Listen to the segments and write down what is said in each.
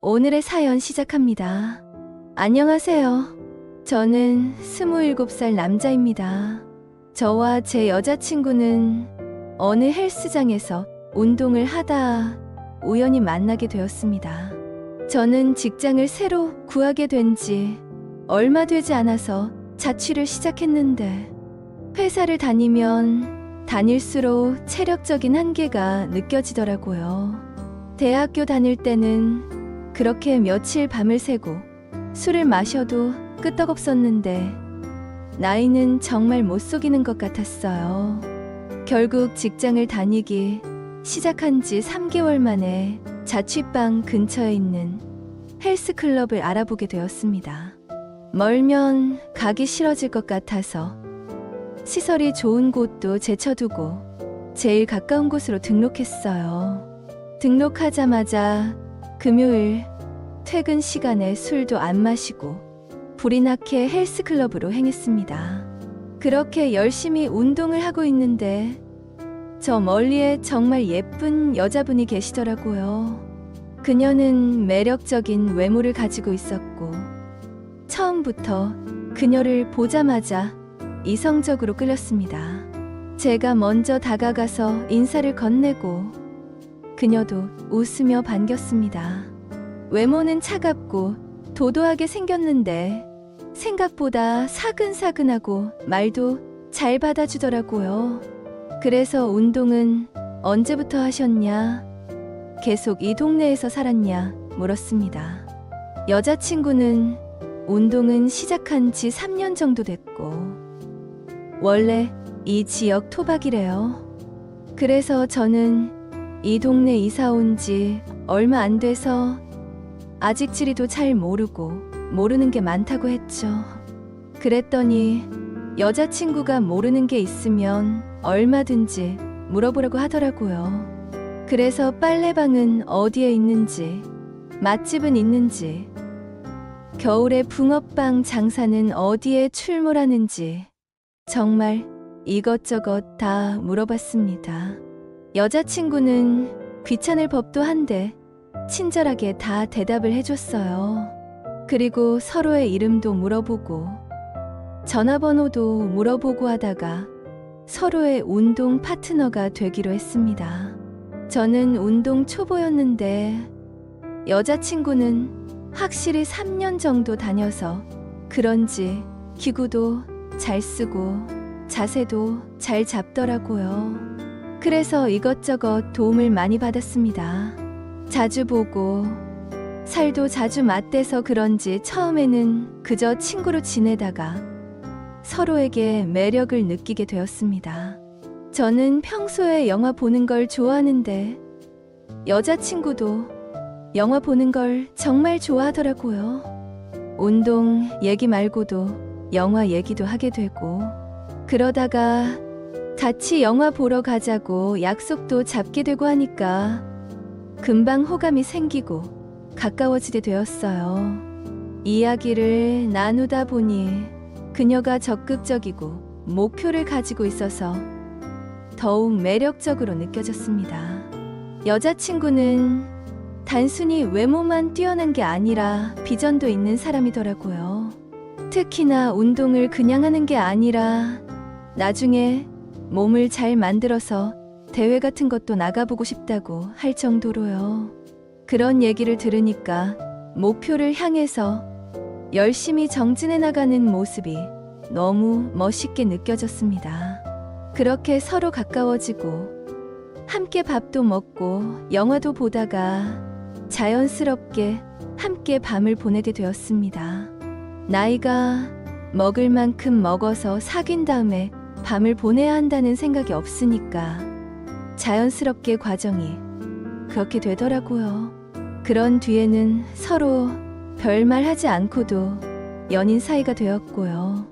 오늘의 사연 시작합니다. 안녕하세요. 저는 27살 남자입니다. 저와 제 여자친구는 어느 헬스장에서 운동을 하다 우연히 만나게 되었습니다. 저는 직장을 새로 구하게 된 지 얼마 되지 않아서 자취를 시작했는데 회사를 다니면 다닐수록 체력적인 한계가 느껴지더라고요. 대학교 다닐 때는 그렇게 며칠 밤을 새고 술을 마셔도 끄떡없었는데 나이는 정말 못 속이는 것 같았어요. 결국 직장을 다니기 시작한 지 3개월 만에 자취방 근처에 있는 헬스클럽을 알아보게 되었습니다. 멀면 가기 싫어질 것 같아서 시설이 좋은 곳도 제쳐두고 제일 가까운 곳으로 등록했어요. 등록하자마자 금요일 퇴근 시간에 술도 안 마시고 불이 나게 헬스클럽으로 행했습니다. 그렇게 열심히 운동을 하고 있는데 저 멀리에 정말 예쁜 여자분이 계시더라고요. 그녀는 매력적인 외모를 가지고 있었고 처음부터 그녀를 보자마자 이성적으로 끌렸습니다. 제가 먼저 다가가서 인사를 건네고 그녀도 웃으며 반겼습니다. 외모는 차갑고 도도하게 생겼는데 생각보다 사근사근하고 말도 잘 받아주더라고요. 그래서 운동은 언제부터 하셨냐? 계속 이 동네에서 살았냐? 물었습니다. 여자친구는 운동은 시작한 지 3년 정도 됐고 원래 이 지역 토박이래요. 그래서 저는 이 동네 이사 온 지 얼마 안 돼서 아직 지리도 잘 모르는 게 많다고 했죠. 그랬더니 여자친구가 모르는 게 있으면 얼마든지 물어보라고 하더라고요. 그래서 빨래방은 어디에 있는지, 맛집은 있는지, 겨울에 붕어빵 장사는 어디에 출몰하는지 정말 이것저것 다 물어봤습니다. 여자친구는 귀찮을 법도 한데 친절하게 다 대답을 해줬어요. 그리고 서로의 이름도 물어보고 전화번호도 물어보고 하다가 서로의 운동 파트너가 되기로 했습니다. 저는 운동 초보였는데 여자친구는 확실히 3년 정도 다녀서 그런지 기구도 잘 쓰고 자세도 잘 잡더라고요. 그래서 이것저것 도움을 많이 받았습니다. 자주 보고 살도 자주 맞대서 그런지 처음에는 그저 친구로 지내다가 서로에게 매력을 느끼게 되었습니다. 저는 평소에 영화 보는 걸 좋아하는데 여자친구도 영화 보는 걸 정말 좋아하더라고요. 운동 얘기 말고도 영화 얘기도 하게 되고 그러다가 같이 영화 보러 가자고 약속도 잡게 되고 하니까 금방 호감이 생기고 가까워지게 되었어요. 이야기를 나누다 보니 그녀가 적극적이고 목표를 가지고 있어서 더욱 매력적으로 느껴졌습니다. 여자친구는 단순히 외모만 뛰어난 게 아니라 비전도 있는 사람이더라고요. 특히나 운동을 그냥 하는 게 아니라 나중에 몸을 잘 만들어서 대회 같은 것도 나가보고 싶다고 할 정도로요. 그런 얘기를 들으니까 목표를 향해서 열심히 정진해 나가는 모습이 너무 멋있게 느껴졌습니다. 그렇게 서로 가까워지고 함께 밥도 먹고 영화도 보다가 자연스럽게 함께 밤을 보내게 되었습니다. 나이가 먹을 만큼 먹어서 사귄 다음에 밤을 보내야 한다는 생각이 없으니까 자연스럽게 과정이 그렇게 되더라고요. 그런 뒤에는 서로 별말 하지 않고도 연인 사이가 되었고요.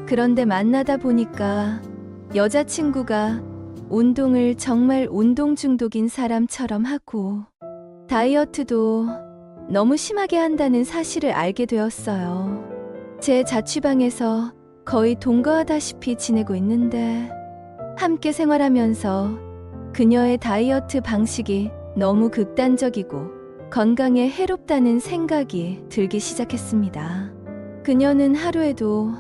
그런데 만나다 보니까 여자친구가 운동을 정말 운동 중독인 사람처럼 하고 다이어트도 너무 심하게 한다는 사실을 알게 되었어요. 제 자취방에서 거의 동거하다시피 지내고 있는데 함께 생활하면서 그녀의 다이어트 방식이 너무 극단적이고 건강에 해롭다는 생각이 들기 시작했습니다. 그녀는 하루에도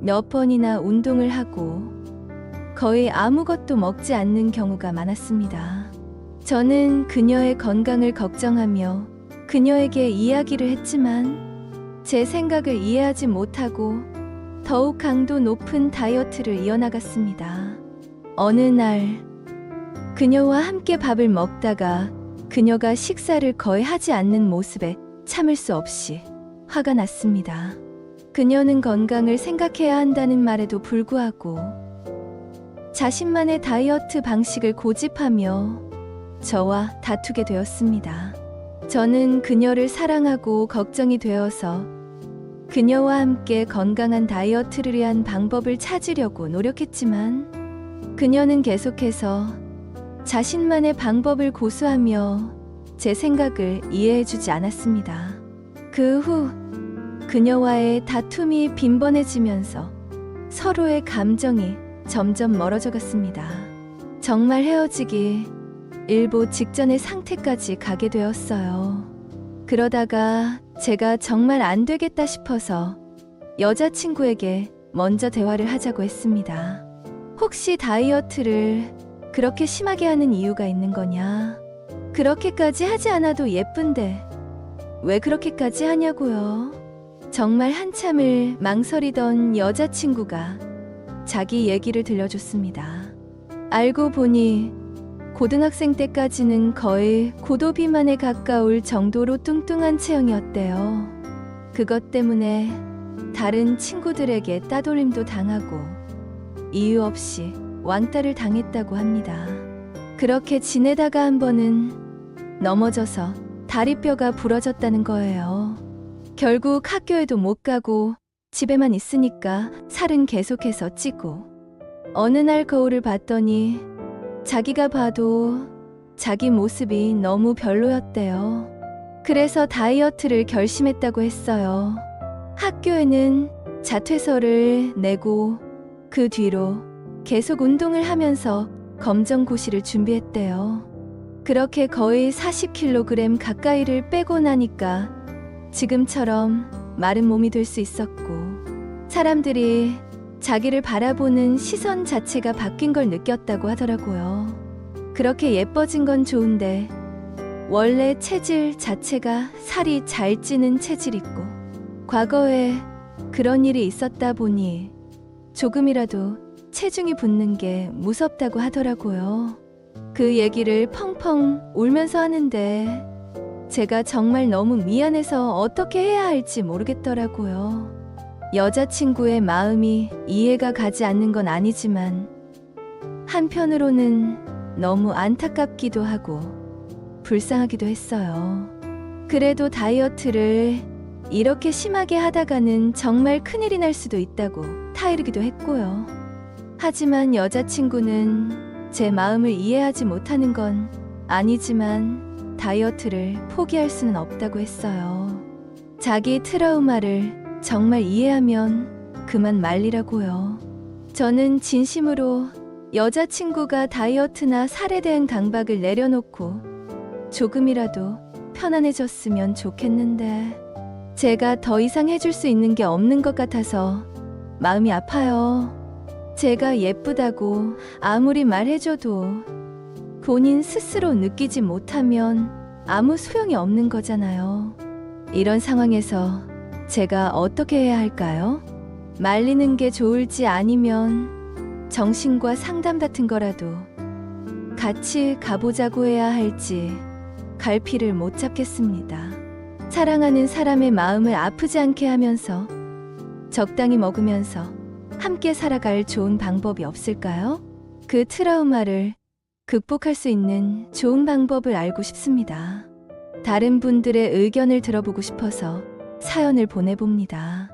몇 번이나 운동을 하고 거의 아무것도 먹지 않는 경우가 많았습니다. 저는 그녀의 건강을 걱정하며 그녀에게 이야기를 했지만 제 생각을 이해하지 못하고 더욱 강도 높은 다이어트를 이어나갔습니다. 어느 날 그녀와 함께 밥을 먹다가 그녀가 식사를 거의 하지 않는 모습에 참을 수 없이 화가 났습니다. 그녀는 건강을 생각해야 한다는 말에도 불구하고 자신만의 다이어트 방식을 고집하며 저와 다투게 되었습니다. 저는 그녀를 사랑하고 걱정이 되어서 그녀와 함께 건강한 다이어트를 위한 방법을 찾으려고 노력했지만 그녀는 계속해서 자신만의 방법을 고수하며 제 생각을 이해해주지 않았습니다. 그 후 그녀와의 다툼이 빈번해지면서 서로의 감정이 점점 멀어져 갔습니다. 정말 헤어지기 일보 직전의 상태까지 가게 되었어요. 그러다가 제가 정말 안 되겠다 싶어서 여자친구에게 먼저 대화를 하자고 했습니다. 혹시 다이어트를 그렇게 심하게 하는 이유가 있는 거냐? 그렇게까지 하지 않아도 예쁜데 왜 그렇게까지 하냐고요? 정말 한참을 망설이던 여자친구가 자기 얘기를 들려줬습니다. 알고 보니 고등학생 때까지는 거의 고도비만에 가까울 정도로 뚱뚱한 체형이었대요. 그것 때문에 다른 친구들에게 따돌림도 당하고 이유 없이 왕따를 당했다고 합니다. 그렇게 지내다가 한 번은 넘어져서 다리뼈가 부러졌다는 거예요. 결국 학교에도 못 가고 집에만 있으니까 살은 계속해서 찌고 어느 날 거울을 봤더니 자기가 봐도 자기 모습이 너무 별로였대요. 그래서 다이어트를 결심했다고 했어요. 학교에는 자퇴서를 내고 그 뒤로 계속 운동을 하면서 검정고시를 준비했대요. 그렇게 거의 40kg 가까이를 빼고 나니까 지금처럼 마른 몸이 될 수 있었고 사람들이 자기를 바라보는 시선 자체가 바뀐 걸 느꼈다고 하더라고요. 그렇게 예뻐진 건 좋은데 원래 체질 자체가 살이 잘 찌는 체질이고 과거에 그런 일이 있었다 보니 조금이라도 체중이 붙는 게 무섭다고 하더라고요. 그 얘기를 펑펑 울면서 하는데 제가 정말 너무 미안해서 어떻게 해야 할지 모르겠더라고요. 여자친구의 마음이 이해가 가지 않는 건 아니지만 한편으로는 너무 안타깝기도 하고 불쌍하기도 했어요. 그래도 다이어트를 이렇게 심하게 하다가는 정말 큰일이 날 수도 있다고 타이르기도 했고요. 하지만 여자친구는 제 마음을 이해하지 못하는 건 아니지만 다이어트를 포기할 수는 없다고 했어요. 자기 트라우마를 정말 이해하면 그만 말리라고요. 저는 진심으로 여자친구가 다이어트나 살에 대한 강박을 내려놓고 조금이라도 편안해졌으면 좋겠는데 제가 더 이상 해줄 수 있는 게 없는 것 같아서 마음이 아파요. 제가 예쁘다고 아무리 말해줘도 본인 스스로 느끼지 못하면 아무 소용이 없는 거잖아요. 이런 상황에서 제가 어떻게 해야 할까요? 말리는 게 좋을지 아니면 정신과 상담 같은 거라도 같이 가보자고 해야 할지 갈피를 못 잡겠습니다. 사랑하는 사람의 마음을 아프지 않게 하면서 적당히 먹으면서 함께 살아갈 좋은 방법이 없을까요? 그 트라우마를 극복할 수 있는 좋은 방법을 알고 싶습니다. 다른 분들의 의견을 들어보고 싶어서 사연을 보내봅니다.